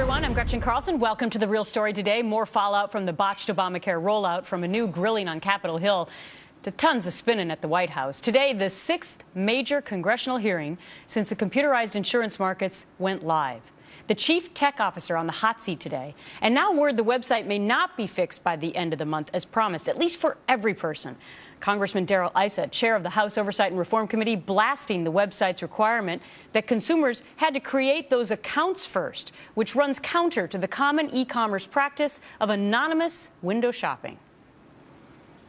everyone. I'm Gretchen Calson. Welcome to The Real Story Today. More fallout from the botched Obamacare rollout, from a new grilling on Capitol Hill to tons of spinning at the White House. Today, the sixth major congressional hearing since the computerized insurance markets went live. The chief tech officer on the hot seat today. And now word the website may not be fixed by the end of the month as promised, at least for every person. Congressman Darrell Issa, chair of the House Oversight and Reform Committee, blasting the website's requirement that consumers had to create those accounts first, which runs counter to the common e-commerce practice of anonymous window shopping.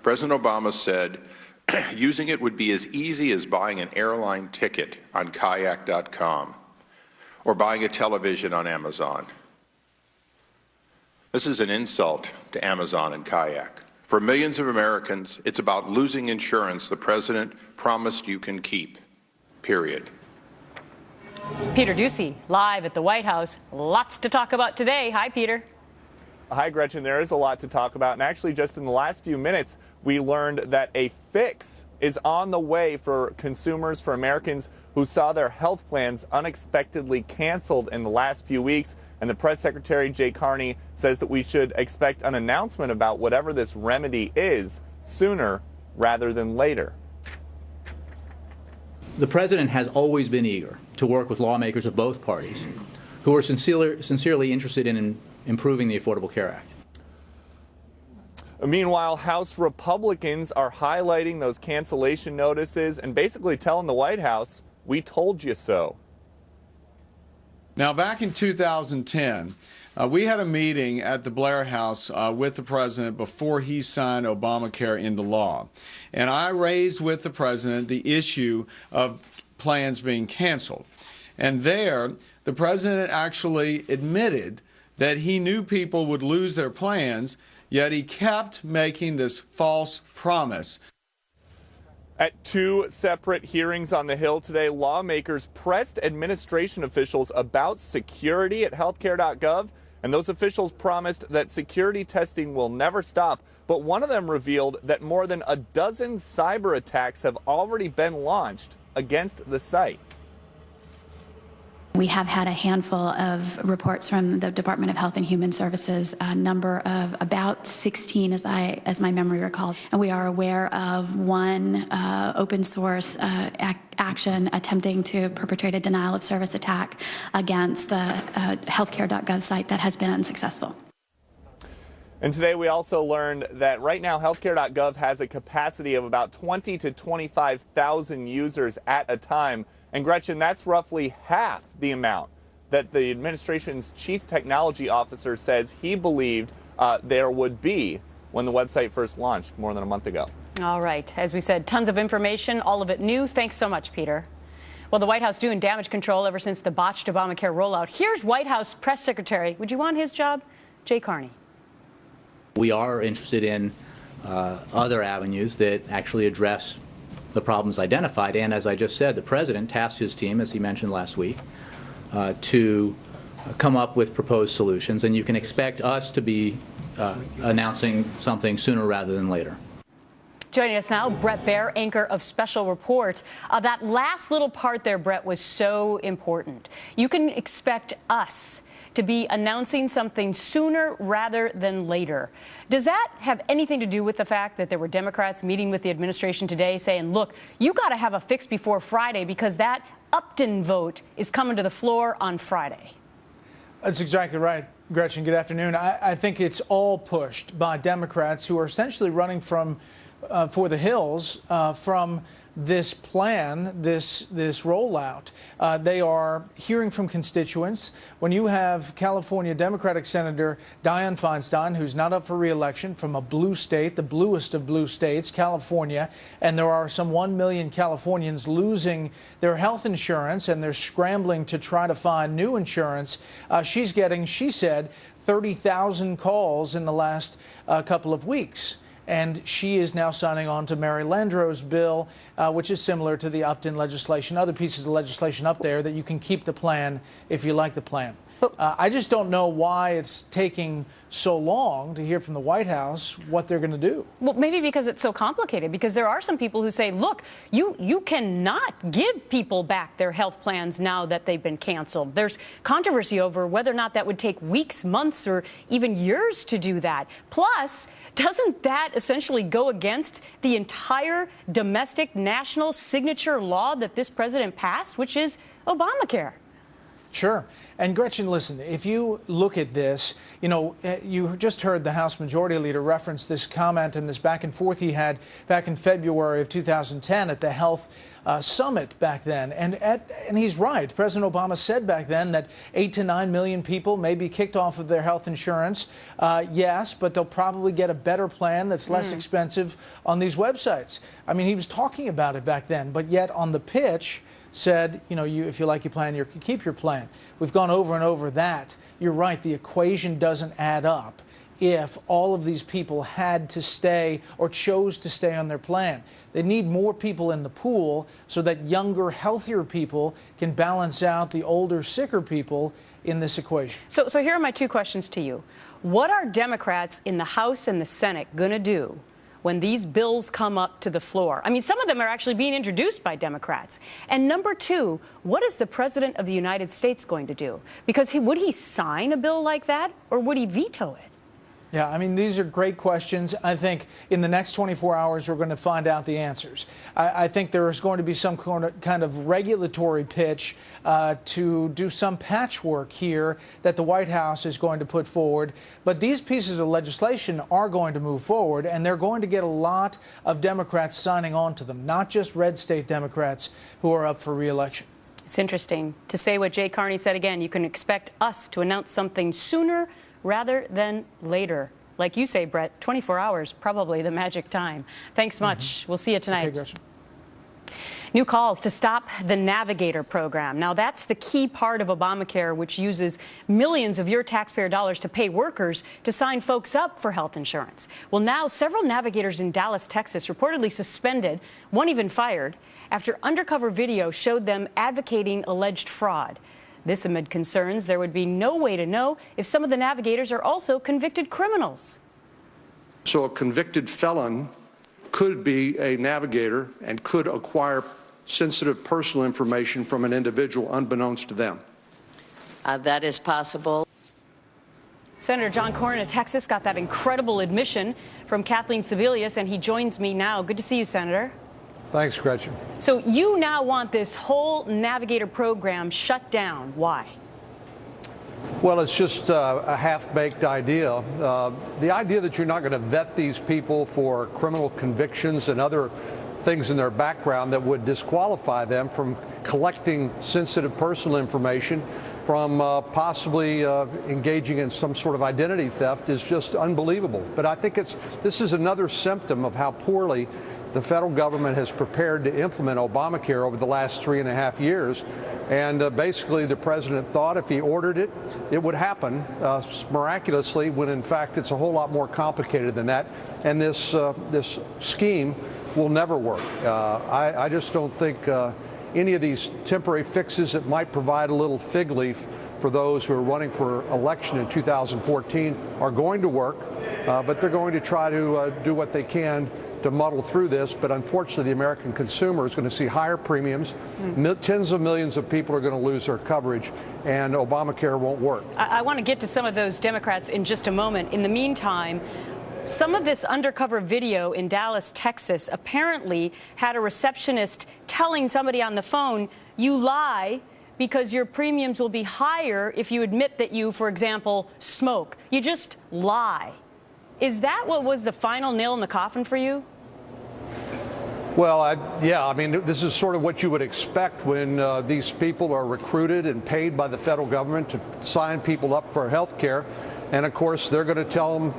President Obama said using it would be as easy as buying an airline ticket on kayak.com or buying a television on Amazon. This is an insult to Amazon and Kayak. For millions of Americans, it's about losing insurance the president promised you can keep, period. Peter Ducey, live at the White House. Lots to talk about today. Hi, Peter. Hi, Gretchen. There is a lot to talk about. And actually, just in the last few minutes, we learned that a fix is on the way for consumers, for Americans who saw their health plans unexpectedly canceled in the last few weeks. And the press secretary, Jay Carney, says that we should expect an announcement about whatever this remedy is sooner rather than later. The president has always been eager to work with lawmakers of both parties who are sincerely interested in improving the Affordable Care Act. Meanwhile, House Republicans are highlighting those cancellation notices and basically telling the White House, "We told you so." Now, back in 2010, we had a meeting at the Blair House with the president before he signed Obamacare into law. And I raised with the president the issue of plans being canceled. And there, the president actually admitted that he knew people would lose their plans, yet he kept making this false promise. At two separate hearings on the Hill today, lawmakers pressed administration officials about security at healthcare.gov, and those officials promised that security testing will never stop. But one of them revealed that more than a dozen cyber attacks have already been launched against the site. We have had a handful of reports from the Department of Health and Human Services, a number of about 16, as my memory recalls. And we are aware of one open source action attempting to perpetrate a denial of service attack against the healthcare.gov site that has been unsuccessful. And today we also learned that right now healthcare.gov has a capacity of about 20 to 25,000 users at a time. And Gretchen, that's roughly half the amount that the administration's chief technology officer says he believed there would be when the website first launched more than a month ago. All right. As we said, tons of information, all of it new. Thanks so much, Peter. Well, the White House doing damage control ever since the botched Obamacare rollout. Here's White House press secretary. Would you want his job? Jay Carney. We are interested in other avenues that actually address the problems identified, and as I just said, the president tasked his team, as he mentioned last week, to come up with proposed solutions, and you can expect us to be announcing something sooner rather than later. Joining us now, Brett Baer, anchor of Special Report. That last little part there, Brett, was so important. You can expect us to be announcing something sooner rather than later. Does that have anything to do with the fact that there were Democrats meeting with the administration today saying, look, you got to have a fix before Friday because that Upton vote is coming to the floor on Friday? That's exactly right, Gretchen. Good afternoon. I think it's all pushed by Democrats who are essentially running from for the hills from this plan, this rollout. They are hearing from constituents. When you have California Democratic Senator Dianne Feinstein, who's not up for re-election, from a blue state, the bluest of blue states, California, and there are some 1 million Californians losing their health insurance, and they're scrambling to try to find new insurance. She's getting, she said, 30,000 calls in the last couple of weeks. And she is now signing on to Mary Landrieu's bill, which is similar to the Upton legislation, other pieces of legislation up there that you can keep the plan if you like the plan. I just don't know why it's taking so long to hear from the White House what they're going to do. Well, maybe because it's so complicated, because there are some people who say, look, you cannot give people back their health plans now that they've been canceled. There's controversy over whether or not that would take weeks, months, or even years to do that. Plus, doesn't that essentially go against the entire domestic national signature law that this president passed, which is Obamacare? Sure. And Gretchen, listen, if you look at this, you just heard the House Majority Leader reference this comment and this back and forth he had back in February of 2010 at the Health Summit back then. And he's right. President Obama said back then that 8 to 9 million people may be kicked off of their health insurance. Yes, but they'll probably get a better plan that's less expensive on these websites. I mean, he was talking about it back then, but yet on the pitch, said, if you like your plan, you can keep your plan. We've gone over and over that. You're right, the equation doesn't add up if all of these people had to stay or chose to stay on their plan. They need more people in the pool so that younger, healthier people can balance out the older, sicker people in this equation. So here are my two questions to you. What are Democrats in the House and the Senate going to do when these bills come up to the floor? I mean, some of them are actually being introduced by Democrats. And number two, what is the President of the United States going to do? Because would he sign a bill like that, or would he veto it? Yeah, I mean, these are great questions. I think in the next 24 hours, we're going to find out the answers. I think there is going to be some kind of regulatory pitch to do some patchwork here that the White House is going to put forward. But these pieces of legislation are going to move forward, and they're going to get a lot of Democrats signing on to them, not just red state Democrats who are up for re-election. It's interesting to say what Jay Carney said again. You can expect us to announce something sooner rather than later. Like you say, Brett, 24 hours, probably the magic time. Thanks much. We'll see you tonight. Okay, Gretchen. New calls to stop the Navigator program. Now, that's the key part of Obamacare, which uses millions of your taxpayer dollars to pay workers to sign folks up for health insurance. Well, now several navigators in Dallas, Texas, reportedly suspended, one even fired, after undercover video showed them advocating alleged fraud. This amid concerns there would be no way to know if some of the navigators are also convicted criminals. So a convicted felon could be a navigator and could acquire sensitive personal information from an individual unbeknownst to them. That is possible. Senator John Cornyn of Texas got that incredible admission from Kathleen Sebelius, and he joins me now. Good to see you, Senator. Thanks, Gretchen. So you now want this whole Navigator program shut down. Why? Well, it's just a half-baked idea. The idea that you're not going to vet these people for criminal convictions and other things in their background that would disqualify them from collecting sensitive personal information, from possibly engaging in some sort of identity theft is just unbelievable. But I think this is another symptom of how poorly the federal government has prepared to implement Obamacare over the last 3.5 years. And basically, the president thought if he ordered it, it would happen miraculously, when in fact it's a whole lot more complicated than that. And this scheme will never work. I just don't think any of these temporary fixes that might provide a little fig leaf for those who are running for election in 2014 are going to work, but they're going to try to do what they can to muddle through this. But unfortunately, the American consumer is going to see higher premiums. Tens of millions of people are going to lose their coverage, and Obamacare won't work. I want to get to some of those Democrats in just a moment. In the meantime, some of this undercover video in Dallas, Texas, apparently had a receptionist telling somebody on the phone, you lie because your premiums will be higher if you admit that you, for example, smoke. You just lie. Is that what was the final nail in the coffin for you? Well, yeah, I mean, this is sort of what you would expect when these people are recruited and paid by the federal government to sign people up for health care. And of course, they're going to tell them,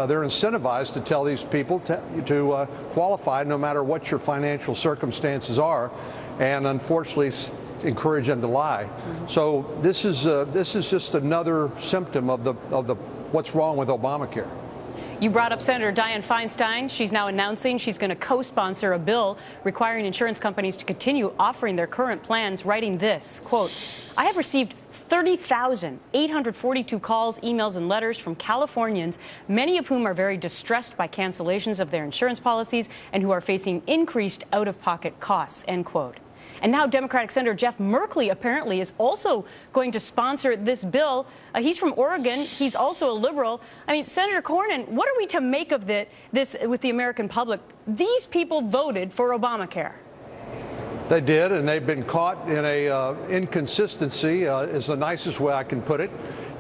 they're incentivized to tell these people to qualify no matter what your financial circumstances are, and unfortunately encourage them to lie. So this is just another symptom of what's wrong with Obamacare. You brought up Senator Dianne Feinstein. She's now announcing she's going to co-sponsor a bill requiring insurance companies to continue offering their current plans, writing this, quote, I have received 30,842 calls, emails, and letters from Californians, many of whom are very distressed by cancellations of their insurance policies and who are facing increased out-of-pocket costs, end quote. And now Democratic Senator Jeff Merkley apparently is also going to sponsor this bill. He's from Oregon. He's also a liberal. I mean, Senator Cornyn, what are we to make of this with the American public? These people voted for Obamacare. They did, and they've been caught in a inconsistency, is the nicest way I can put it.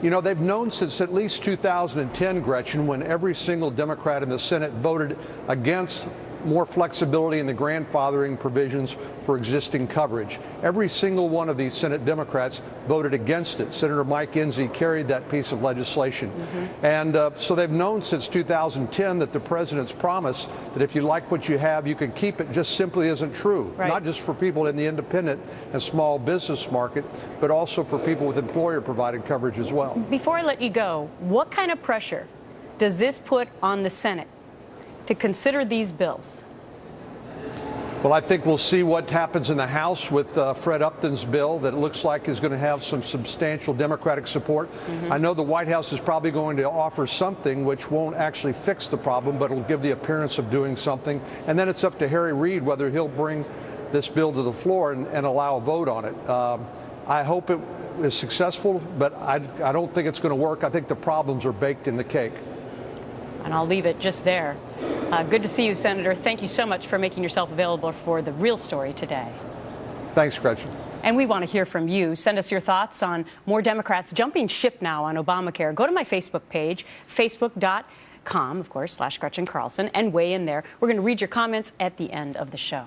You know, they've known since at least 2010, Gretchen, when every single Democrat in the Senate voted against more flexibility in the grandfathering provisions for existing coverage. Every single one of these Senate Democrats voted against it. Senator Mike Enzi carried that piece of legislation. And so they've known since 2010 that the president's promise that if you like what you have, you can keep it just simply isn't true. Right. Not just for people in the independent and small business market, but also for people with employer-provided coverage as well. Before I let you go, what kind of pressure does this put on the Senate to consider these bills? Well, I think we'll see what happens in the House with Fred Upton's bill that looks like is going to have some substantial Democratic support. I know the White House is probably going to offer something which won't actually fix the problem, but it'll give the appearance of doing something. And then it's up to Harry Reid whether he'll bring this bill to the floor and allow a vote on it. I hope it is successful, but I don't think it's going to work. I think the problems are baked in the cake. And I'll leave it just there. Good to see you, Senator. Thank you so much for making yourself available for The Real Story today. Thanks, Gretchen. And we want to hear from you. Send us your thoughts on more Democrats jumping ship now on Obamacare. Go to my Facebook page, facebook.com, of course, /Gretchen Carlson, and weigh in there. We're going to read your comments at the end of the show.